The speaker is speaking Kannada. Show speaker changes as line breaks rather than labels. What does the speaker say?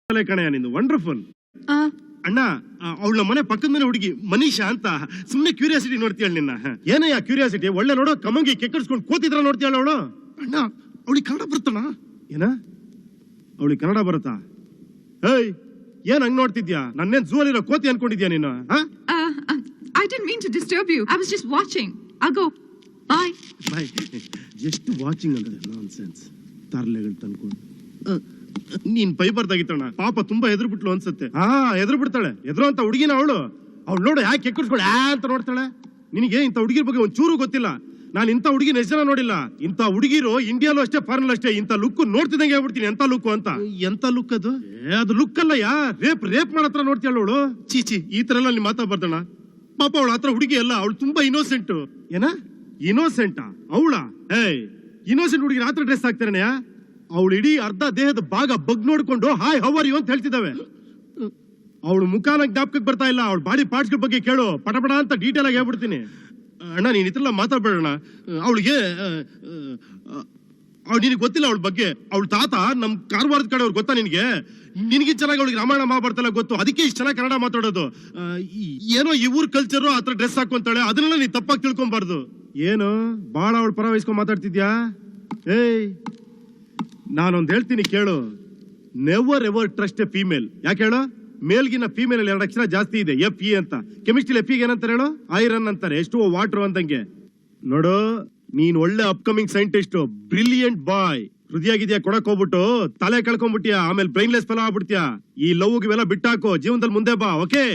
ಕಣಯ್ಯ ನಿಂದು ವಂಡರ್ಫುಲ್. ಅಣ್ಣ ಅವಳ ಮನೆ ಪಕ್ಕದ ಮನೆ ಹುಡುಗಿ ಮನೀಷಾ ಅಂತ ಸುಮ್ನೆ ಕ್ಯೂರಿಯಾಸಿಟಿ ನೋಡ್ತೀಯ ನಿನ್ನ. ಏನಯ್ಯ ಕ್ಯೂರಿಯಾಸಿಟಿ? ಒಳ್ಳೆ ನೋಡೋ ಕಮಂಗಿ ಕೆಕ್ಕಡ್ಸ್ಕೊಂಡು ಕೂತಿದ್ರ ನೋಡ್ತೀಯ ಅವಳು. ಅಣ್ಣ ಅವಳಿಗೆ ಕನ್ನಡ ಬರುತ್ತಣ್ಣ. ಏನ ಅವಳಿಗೆ ಕನ್ನಡ ಬರುತ್ತಾ? ಹೇಯ್ ಏನ್ ಹಂಗ್ ನೋಡ್ತಿದ್ಯಾ? ನನ್ನೇನ್ ಝೂ ಅಲ್ಲಿರೋ ಕೋತಿ ಅನ್ಕೊಂಡಿದ್ಯಾ ನೀನು?
I didn't mean to disturb you. I was just watching. I'll go. Bye.
Bye. ಎಷ್ಟು ವಾಚಿಂಗ್ ಅಂದ್ರೆ ನಾನ್ಸೆನ್ಸ್. ತರ್ಲೆಗಳು ತಂದ್ಕೊಂಡು ನೀನ್ ಪೈ ಬರ್ದಾಗಿತ್ತಣ್ಣ. ಪಾಪ ತುಂಬಾ ಎದುರು ಬಿಟ್ಲು ಅನ್ಸುತ್ತೆ. ಎದುರು ಬಿಡ್ತಾಳೆ. ಎದುರು ಅಂತ ಹುಡುಗಿನ ಅವಳು. ಅವ್ಳು ನೋಡು ಯಾಕೆ ಕೆಕ್ಕಡ್ಸ್ಕೊಂಡು ಅಂತ ನೋಡ್ತಾಳೆ. ನಿನಗೆ ಇಂಥ ಹುಡುಗಿರ ಬಗ್ಗೆ ಒಂದ್ ಚೂರು ಗೊತ್ತಿಲ್ಲ. ನಾನು ಇಂಥ ಹುಡುಗಿನ ಎಷ್ಟು ಜನ ನೋಡಿಲ್ಲ. ಇಂಥ ಹುಡುಗಿರು ಇಂಡಿಯಾಲೂ ಅಷ್ಟೇ ಫಾರಿನ್ ಅಷ್ಟೇ. ಇಂಥ ಲುಕ್ ನೋಡ್ತಿದಂಗೆ ಹೇಳ್ಬಿಡ್ತೀನಿ ಎಂತ ಲುಕ್ ಅಂತ. ಎಂತ ಲುಕ್ ಅದು? ಅದು ಲುಕ್ ಅಲ್ಲ ಯಾ, ರೇಪ್ ಮಾಡತ್ರ ನೋಡ್ತೀಯಲ್ಲ ಅವಳು. ಚೀಚಿ ಈ ತರ ಎಲ್ಲ ನೀನ್ ಮಾತಾಡ್ಬಾರ್ದಣ್ಣ. ಪಾಪ ಅವಳು ಆತರ ಹುಡುಗಿ ಅಲ್ಲ. ಅವಳು ತುಂಬಾ ಇನ್ನೋಸೆಂಟ್. ಏನ ಇನ್ನೋಸೆಂಟಾ? ಅವಳ ಇನ್ನೋಸೆಂಟ್ ಹುಡುಗಿ ಆತರ ಡ್ರೆಸ್ ಹಾಕ್ತಾರಣ್ಣ. ಅವಳು ಇಡೀ ಅರ್ಧ ದೇಹದ ಭಾಗ ಬಗ್ ನೋಡ್ಕೊಂಡು ಹಾಯ್ ಹೌ ಆರ್ ಯು ಅಂತ ಹೇಳ್ತಿದ್ದಾವೆ. ಅವಳು ಮುಖಾನ ಜ್ಞಾಪಕಕ್ಕೆ ಬರ್ತಾ ಇಲ್ಲ. ಅವಳ ಬಾಡಿ ಪಾರ್ಟ್ಸ್ ಬಗ್ಗೆ ಕೇಳು, ಪಟಪಟ ಅಂತ ಡೀಟೇಲ್ ಆಗಿ ಹೇಳ್ಬಿಡ್ತೀನಿ. ಅಣ್ಣ ನೀನ್ ಇತ್ರಲ್ಲ ಮಾತಾಡ್ಬೇಡಣ್ಣ. ಅವಳಿಗೆ ನಿನಗೆ ಗೊತ್ತಿಲ್ಲ ಅವಳ ಬಗ್ಗೆ. ಅವಳ ತಾತ ನಮ್ ಕಾರವಾರದ ಕಡೆ ಅವ್ರು ಗೊತ್ತಾ ನಿನಗೆ? ನಿನಗೆ ಚೆನ್ನಾಗಿ ಅವಳಿಗೆ ರಾಮಾಯಣ ಮಹಾಭಾರತ ಗೊತ್ತು. ಅದಕ್ಕೆ ಇಷ್ಟು ಚೆನ್ನಾಗಿ ಕನ್ನಡ ಮಾತಾಡೋದು. ಏನೋ ಈ ಊರ್ ಕಲ್ಚರು ಆತರ ಡ್ರೆಸ್ ಹಾಕೊಂತಾಳೆ. ಅದನ್ನೆಲ್ಲ ನೀನ್ ತಪ್ಪಾಗಿ ತಿಳ್ಕೊಂಬಾರ್ದು. ಏನು ಬಾಳ ಅವಳು ಪರ ವಹಿಸ್ಕೊಂಡ್ ಮಾತಾಡ್ತಿದ್ಯಾ? ಏಯ್ ನಾನೊಂದ್ ಹೇಳ್ತೀನಿ ಕೇಳು. Never ever trust A female. ಯಾಕೆ ಹೇಳು? ಮೇಲ್ಗಿನ ಫೀಮೇಲ್ ಅಲ್ಲಿ 2 ಅಕ್ಷರ ಜಾಸ್ತಿ ಇದೆ, FE ಅಂತ. ಕೆಮಿಸ್ಟ್ರಿ FE ಏನಂತಾರೆ ಹೇಳು? ಐರನ್ ಅಂತಾರೆ. ಎಷ್ಟು ವಾಟರ್ ಅಂದಂಗೆ. ನೋಡು ನೀನ್ ಒಳ್ಳೆ ಅಪ್ಕಮಿಂಗ್ ಸೈಂಟಿಸ್ಟ್, ಬ್ರಿಲಿಯಂಟ್ ಬಾಯ್. ಹೃದಯಾಗಿದ್ಯಾ ಕೊಡಕ್ ಹೋಗ್ಬಿಟ್ಟು ತಲೆ ಕಳ್ಕೊಂಡ್ಬಿಟ್ಯಾ, ಆಮೇಲೆ ಬ್ರೈನ್ಲೆಸ್ ಫೆಲೋ ಆಗ್ಬಿಡ್ತೀಯಾ. ಈ ಲವ್ ಇವೆಲ್ಲ ಬಿಟ್ಟಾಕೋ, ಜೀವನದಲ್ಲಿ ಮುಂದೆ ಬಾ. ಓಕೆ